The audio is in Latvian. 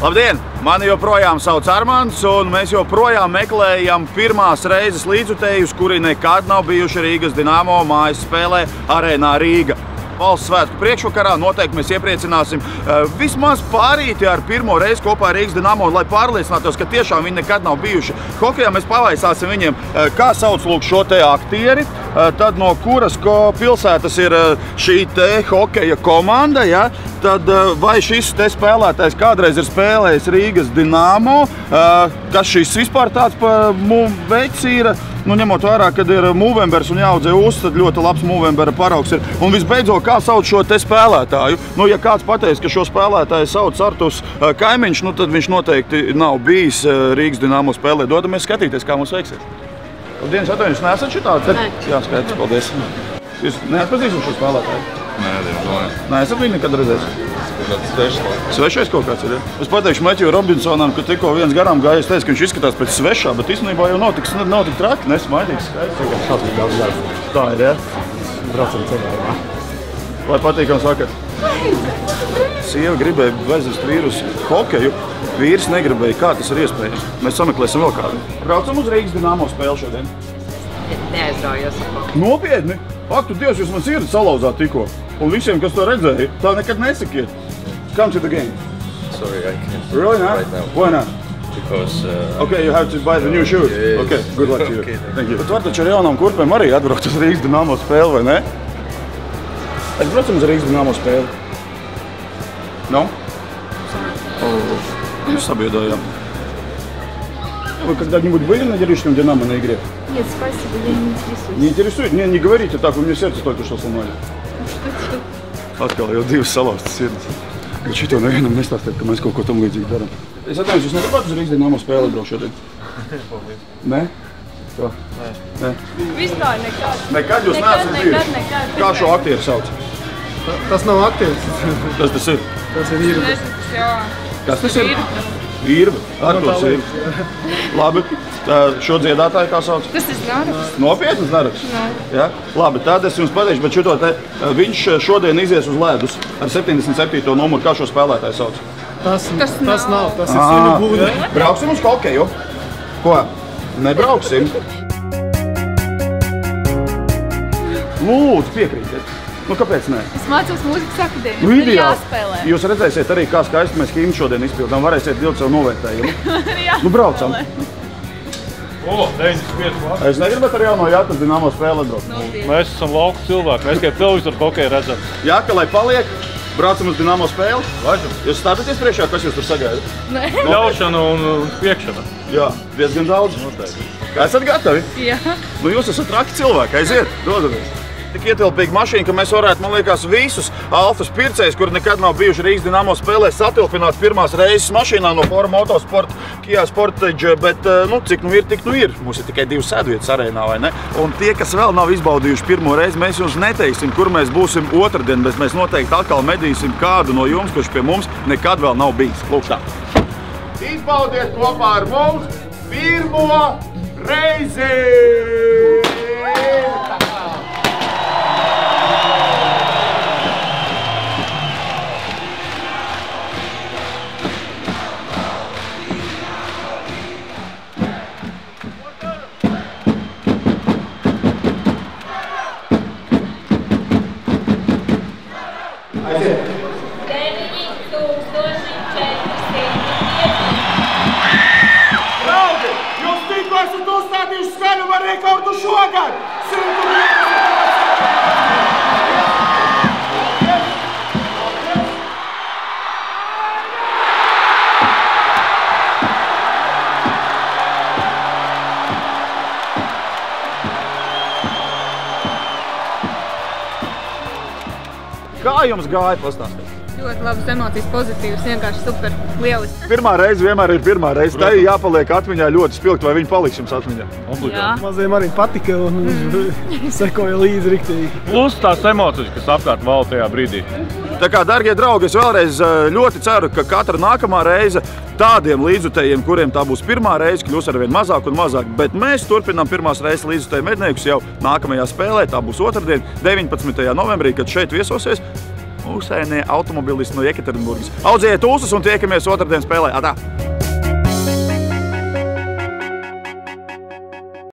Labdien! Mani joprojām sauc Armands, un mēs joprojām meklējam pirmās reizes līdzjutējus, kuri nekad nav bijuši Rīgas Dinamo mājas spēlē Arēnā Rīga. Valsts svētku priekšvakarā noteikti mēs iepriecināsim vismaz pārīti ar pirmo reizi kopā ar Rīgas Dinamo, lai pārliecinātos, ka tiešām viņi nekad nav bijuši. Hokejā mēs pavaicāsim viņiem, kā sauc lūk šo te aktieri, tad no kuras pilsētas ir šī te hokeja komanda, ja? Tad vai šis te spēlētājs kādreiz ir spēlējis Rīgas Dinamo, kas šis vispār tāds veids ir, nu, ņemot vērā, kad ir Movembers un jāaudzē uz, tad ļoti labs Movembera paraugs ir. Un visbeidzot, kā sauc šo te spēlētāju? Nu, ja kāds pateiks, ka šo spēlētāju sauc Arturs Kaimiņš, nu, tad viņš noteikti nav bijis Rīgas Dinamo spēlē. Dodamies skatīties, kā mums veiksies. Labdien, atvainojos, neesat šitādi? Nē. Jā, skaidrs, paldies. Jūs neatpazīstat šo spēlētāju? Nē, diemžēl. Neesat viņu nekad redzējis? Svešais kaut kāds ir, ja? Es pateikšu Meķiju Robinsonam, ka tikko viens garām gāja, es teicu, ka viņš izskatās pēc svešā, bet īstenībā jau nav tik traki, nesmaidīgs. Tā ir, ja? Braucam ceļā. Lai patīkams vakar. Sieva gribēja aizvest vīru uz hokeju, vīrs negribēja. Kā tas ir iespējams? Mēs sameklēsim vēl kādu. Braucam uz Rīgas Dinamo spēli šodien. Neaizraujos. Nopietni? Ak, tu Dievs, jūs man sirdi salauzāt tikko. Un visiem, kas to redzēja, tā nekad nesakiet. Come to the game. Sorry, I can't. Really not? Right now. Why not? Because... Okay, you have to buy the new shoes. Yes. Okay, good luck to you. Okay, thank you. Bet var taču ar jaunām kurpēm arī atbraukt uz Rīgas Dinamo spēli, vai ne? Atbraucam uz Rīgas Dinamo spēli. No? Mēs sabiedājām. Вы когда-нибудь были на Рижском Динамо на игре? Нет, спасибо, я не интересуюсь. Не интересует? Не говорите так, вы мне сердце только что сломали. Atkal jau divas salauztas sirds. Bet šito nevienam nestāstīt, ka mēs kaut ko tam līdzīgi darām. Es atvainojos, jūs negribētu uz Rīgas Dinamo spēli braukt šodien? Nē? Kā? Nē. Vispār nekad. Nekad jūs neesat bijuši? Kā šo aktieru sauc? Tas nav aktieris. Kas tas ir? Tas ir Irva. Kas tas ir? Irva. Arturs Irva. Labi. Šo dziedātāju kā sauc? Tas ir Naraks. Nopietnas Naraks? Jā. Labi, tad es jums pateikšu, bet šito te, viņš šodien izies uz ledus ar 77. numuru. Kā šo spēlētāju sauc? Tas nav. Tas ir Sinu Būda. Brauksim uz hokeju? Ko? Nebrauksim? Lūdzu, piekrītiet. Nu, kāpēc nē? Es mācos mūzikas akadēmiju. Nu, ideāli. Jāspēlē. Jūs redzēsiet arī, kā skaisti mēs himnu šodien izpildām. Varēsiet dilgt savu novērtējumu. Nu, braucam. O, 95 klasi. Es negribat ar jauno Jākas Dinamo spēli atbraukt. Mēs esam lauku cilvēki, mēs tikai televizoru hokeju redzam. Jāka, lai paliek, braucam uz Dinamo spēli. Važam. Jūs stādaties priekšā, kas jūs tur sagaida? Nē. Ļaušana un piekšana. Jā, diezgan daudz. Noteikti. Esat gatavi? Jā. Nu, jūs esat traki cilvēki, aiziet, dodamies. Tik ietilpīga mašīna, ka mēs varētu, man liekas, visus Alfas pircējus, kuri nekad nav bijuši Rīgas Dinamo spēlē, satilpināt pirmās reizes mašīnā no Fora Motosport, Kia Sportage, bet, nu, cik nu ir, tik nu ir. Mums ir tikai 2 sēdvietas arēnā, vai ne? Un tie, kas vēl nav izbaudījuši pirmo reizi, mēs jums neteiksim, kur mēs būsim otrdien, bet mēs noteikti atkal medīsim kādu no jums, kurš pie mums nekad vēl nav bijis. Lūk tā. Izbaudiet kopā ar mums pirmo reizi! Draugi, jūs tikko esat uzstādījuši skaļuma rekordu šogad! 100 Kā jums gāja pastāstīt? Ļoti labas emocijas, pozitīvas, vienkārši super, lieliski. Pirmā reize vienmēr ir pirmā reize. Tā ir jāpaliek atmiņā ļoti spilgt, vai viņi paliks jums atmiņā? Jā. Maziem arī patika un sekoja līdzi riktīgi. Plus tās emocijas, kas apkārt valda tajā brīdī. Tā kā, dargie draugi, es vēlreiz ļoti ceru, ka katra nākamā reize tādiem līdzjutējiem, kuriem tā būs pirmā reize, kļūs arvien mazāk un mazāk, bet mēs turpinām pirmās reizes līdzjutēju medniekus jau nākamajā spēlē. Tā būs otrdien, 19. novembrī, kad šeit viesosies mūsēnie automobilisti no Jekaterinburgas. Audzējiet ūsas un tiekamies otrdien spēlē. Atā!